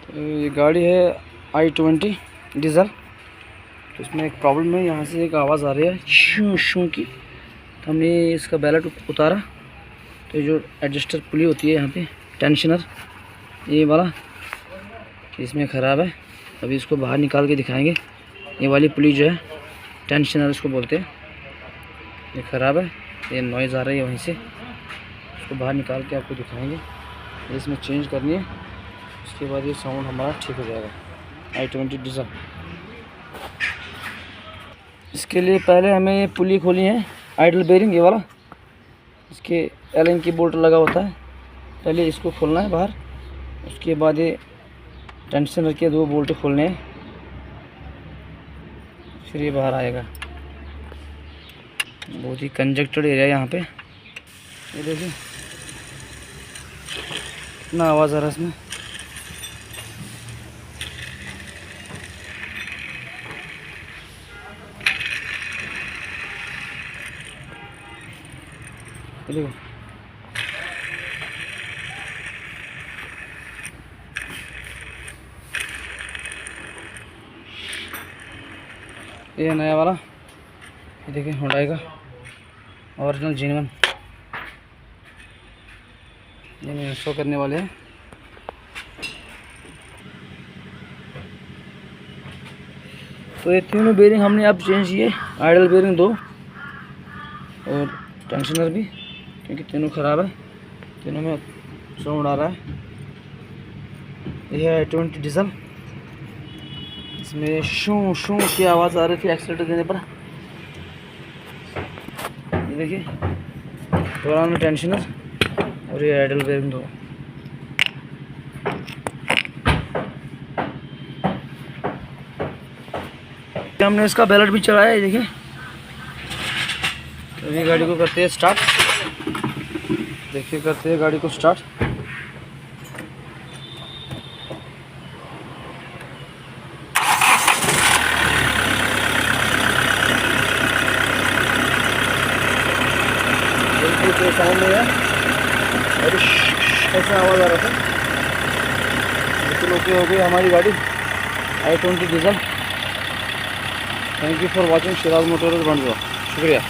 तो ये गाड़ी है i20 डीज़ल। तो इसमें एक प्रॉब्लम है, यहाँ से एक आवाज़ आ रही है शू शू की। तो हमने इसका बैलेट उतारा, तो ये जो एडजस्टर पुली होती है यहाँ पे, टेंशनर ये वाला, इसमें ख़राब है। अभी इसको बाहर निकाल के दिखाएंगे। ये वाली पुली जो है टेंशनर इसको बोलते हैं, ये ख़राब है, ये नॉइज़ आ रही है वहीं से। इसको बाहर निकाल के आपको दिखाएंगे। ये इसमें चेंज करनी है, उसके बाद ये साउंड हमारा ठीक हो जाएगा। i20 diesel. इसके लिए पहले हमें ये पुली खोली है, आइडल बेरिंग ये वाला, इसके एलन की बोल्ट लगा होता है। पहले इसको खोलना है बाहर, उसके बाद ये टेंशनर के 2 बोल्ट खोलने हैं, फिर ये बाहर आएगा। बहुत ही कंजक्टेड एरिया यहाँ पे। ये देखिए कितना आवाज़ आ रहा है इसमें। देखो ये नया वाला, ये देखिए हुंडई का ओरिजिनल जेन्युइन, ये इंस्टॉल करने वाले हैं। तो ये तीनों बेरिंग हमने अब चेंज किए, आइडल बेरिंग 2 और टेंशनर भी, क्योंकि तीनों ख़राब है, तीनों में साउंड आ रहा है। यह है i20 डीज़ल, इसमें शू शू की आवाज़ आ रही थी एक्सीलेटर देने पर। ये देखिए पुराना टेंशनर और ये आइडल बेरिंग 2। हमने इसका बैलेट भी चढ़ाया है, देखिए। तो ये गाड़ी को करते हैं स्टार्ट, देखिए करते हैं गाड़ी को स्टार्ट। बिल्कुल कोई साउंड नहीं है, और ऐसा आवाज़ आ रहा था। बिल्कुल ओके हो गई हमारी गाड़ी i20 diesel. Thank you for watching Siraj Motors Bandwa. शुक्रिया।